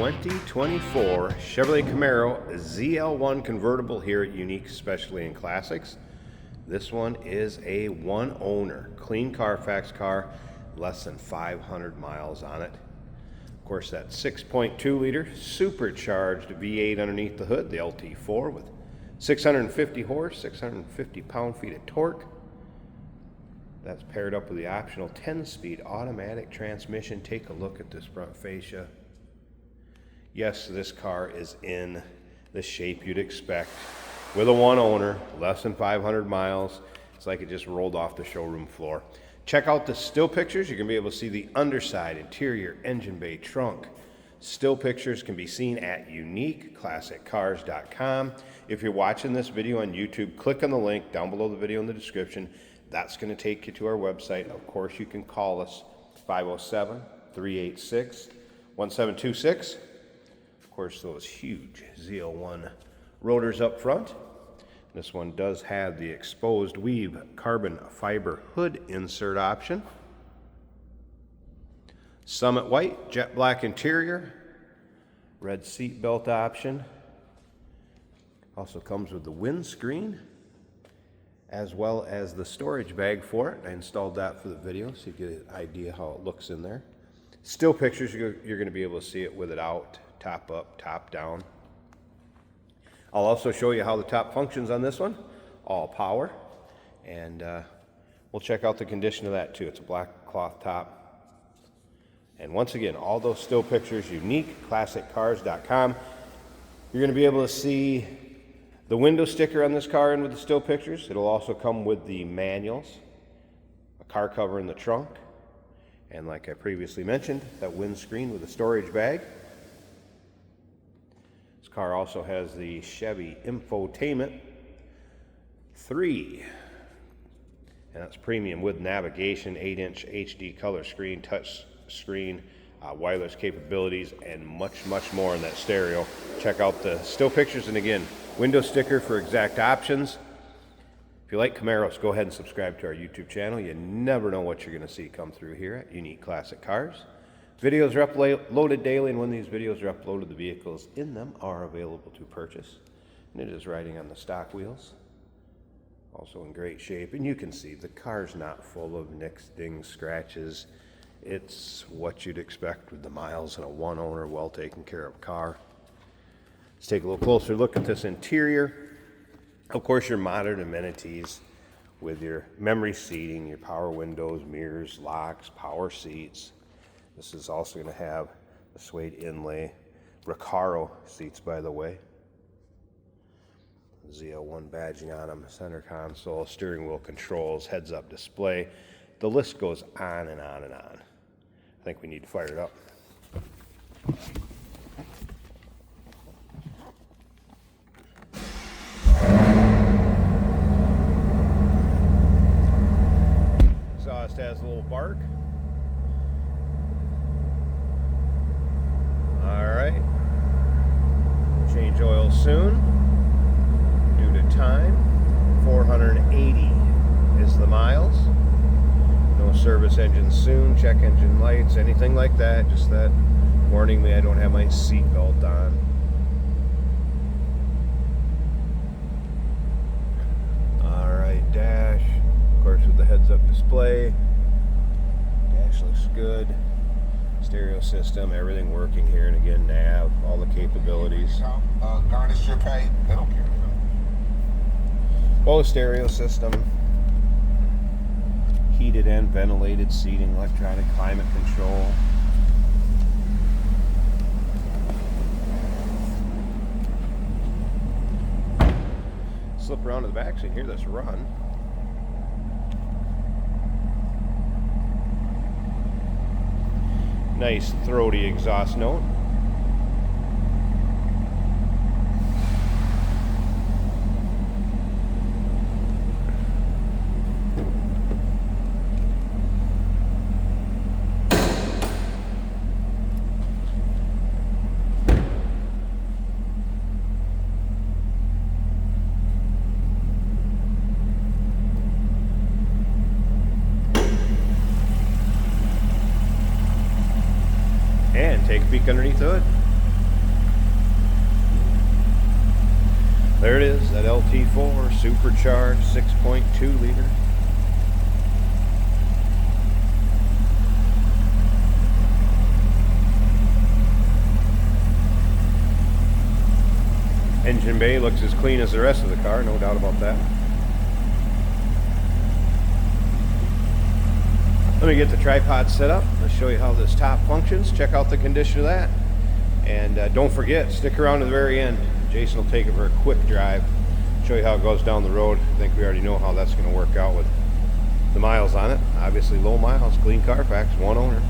2024 Chevrolet Camaro ZL1 convertible here at Unique Specialty and Classics. This one is a one owner, clean Carfax car, less than 500 miles on it. Of course, that 6.2 liter supercharged V8 underneath the hood, the LT4 with 650 horse, 650 pound-feet of torque. That's paired up with the optional 10-speed automatic transmission. Take a look at this front fascia. Yes, this car is in the shape you'd expect. With a one owner, less than 500 miles. It's like it just rolled off the showroom floor. Check out the still pictures. You're going to be able to see the underside, interior, engine bay, trunk. Still pictures can be seen at uniqueclassiccars.com. If you're watching this video on YouTube, click on the link down below the video in the description. That's going to take you to our website. Of course, you can call us 507-386-1726. Of course, those huge ZL1 rotors up front. This one does have the exposed weave carbon fiber hood insert option. Summit white, jet black interior, red seat belt option. Also comes with the windscreen, as well as the storage bag for it. I installed that for the video so you get an idea how it looks in there. Still pictures, you're going to be able to see it with it out, top up, top down. I'll also show you how the top functions on this one. All power. And we'll check out the condition of that too. It's a black cloth top. And once again, all those still pictures, uniqueclassiccars.com. You're going to be able to see the window sticker on this car and with the still pictures. It'll also come with the manuals, a car cover in the trunk, and like I previously mentioned, that windscreen with a storage bag. This car also has the Chevy Infotainment 3, and that's premium with navigation, 8-inch HD color screen, touch screen, wireless capabilities, and much, much more in that stereo. Check out the still pictures, and again, window sticker for exact options. If you like Camaros, go ahead and subscribe to our YouTube channel. You never know what you're going to see come through here at Unique Classic Cars. Videos are uploaded daily, and when these videos are uploaded, the vehicles in them are available to purchase. And it is riding on the stock wheels. Also in great shape, and you can see the car's not full of nicks, dings, scratches. It's what you'd expect with the miles in a one owner, well taken care of car. Let's take a little closer look at this interior. Of course, your modern amenities with your memory seating, your power windows, mirrors, locks, power seats. This is also going to have the suede inlay, Recaro seats, by the way. ZL1 badging on them, center console, steering wheel controls, heads-up display. The list goes on and on and on. I think we need to fire it up. Exhaust has a little bark. All right. Change oil soon. Due to time, 480 is the miles. No service engine soon, check engine lights, anything like that. Just that warning me I don't have my seat belt on. Alright, dash. Of course with the heads-up display. Dash looks good. Stereo system, everything working here. And again, nav, all the capabilities. Garnish your pay. They don't care. Well, the stereo system. Heated and ventilated seating, electronic climate control. Slip around to the back so you can hear this run. Nice throaty exhaust note. And take a peek underneath the hood. There it is, that LT4 supercharged 6.2 liter. Engine bay looks as clean as the rest of the car, no doubt about that. Let me get the tripod set up. Let's show you how this top functions. Check out the condition of that. And don't forget, stick around to the very end. Jason will take it for a quick drive, show you how it goes down the road. I think we already know how that's going to work out with the miles on it. Obviously low miles, clean Carfax, one owner.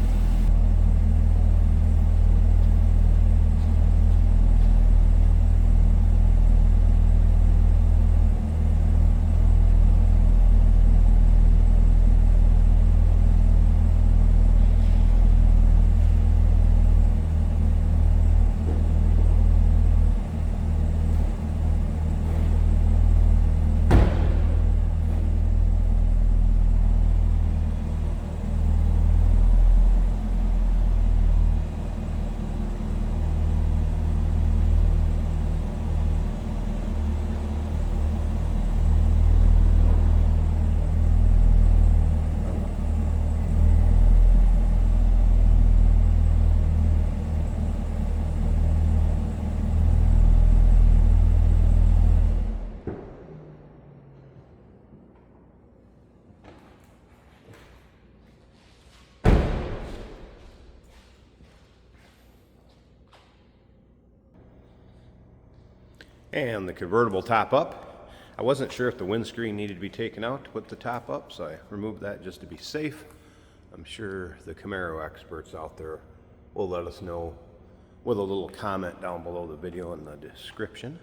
And the convertible top up. I wasn't sure if the windscreen needed to be taken out to put the top up, so I removed that just to be safe. I'm sure the Camaro experts out there will let us know with a little comment down below the video in the description.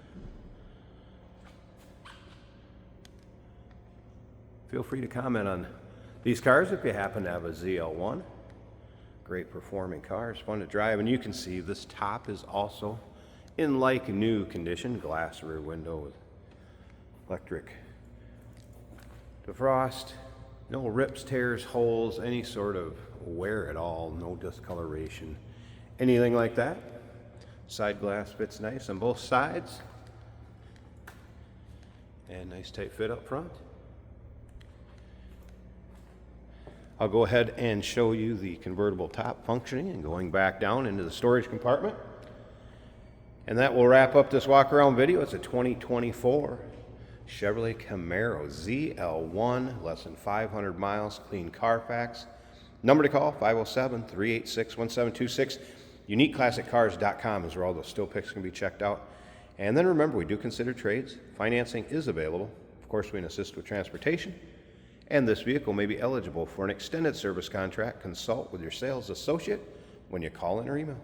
Feel free to comment on these cars if you happen to have a ZL1. Great performing car, it's fun to drive, and you can see this top is also in like new condition. Glass rear window with electric defrost, no rips, tears, holes, any sort of wear at all, no discoloration, anything like that. Side glass fits nice on both sides, and nice tight fit up front. I'll go ahead and show you the convertible top functioning and going back down into the storage compartment. And that will wrap up this walk around video. It's a 2024 Chevrolet Camaro ZL1, less than 500 miles, clean Carfax. Number to call, 507-386-1726. UniqueClassicCars.com is where all those still pics can be checked out. And then remember, we do consider trades. Financing is available. Of course, we can assist with transportation. And this vehicle may be eligible for an extended service contract. Consult with your sales associate when you call in or email.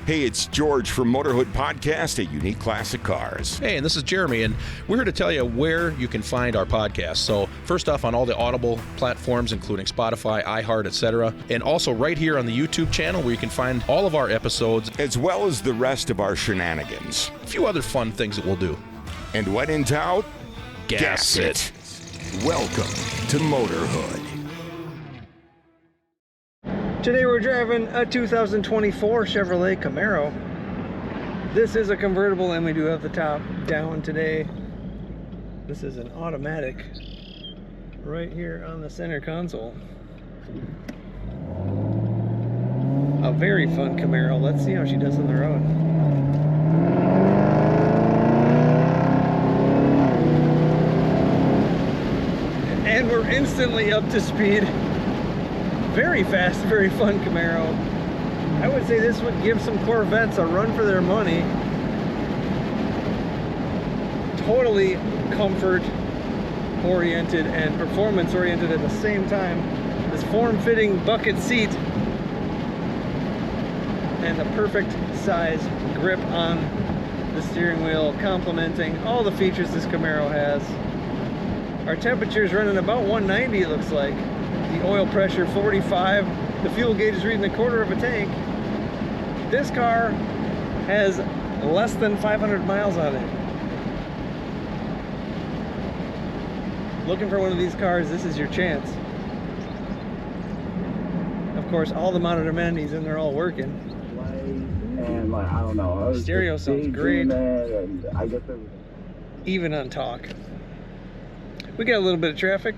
Hey, it's George from Motorhood Podcast at Unique Classic Cars. Hey, and this is Jeremy, and we're here to tell you where you can find our podcast. So first off, on all the Audible platforms, including Spotify, iHeart, etc., and also right here on the YouTube channel where you can find all of our episodes, as well as the rest of our shenanigans. a few other fun things that we'll do. And when in doubt, Gas it. Welcome to Motorhood. Today we're driving a 2024 Chevrolet Camaro. This is a convertible and we do have the top down today. This is an automatic right here on the center console. A very fun Camaro. Let's see how she does on the road. And we're instantly up to speed. very fast, very fun Camaro. I would say this would give some Corvettes a run for their money. Totally comfort oriented and performance oriented at the same time. This form-fitting bucket seat and the perfect size grip on the steering wheel, complementing all the features this Camaro has. Our temperature is running about 190, it looks like. The oil pressure 45. The fuel gauge is reading a quarter of a tank. This car has less than 500 miles on it. Looking for one of these cars, this is your chance. Of course, all the mounted amenities and they're all working. And like, I don't know. Stereo sounds great. And I guess it was... Even on talk. We got a little bit of traffic.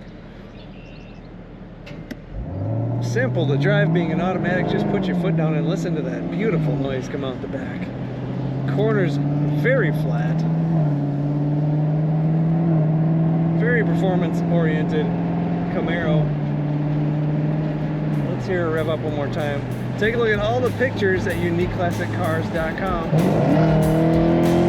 Simple to drive, being an automatic. Just put your foot down and listen to that beautiful noise come out the back. Corners very flat. Very performance oriented Camaro. Let's hear it rev up one more time. Take a look at all the pictures at uniqueclassiccars.com.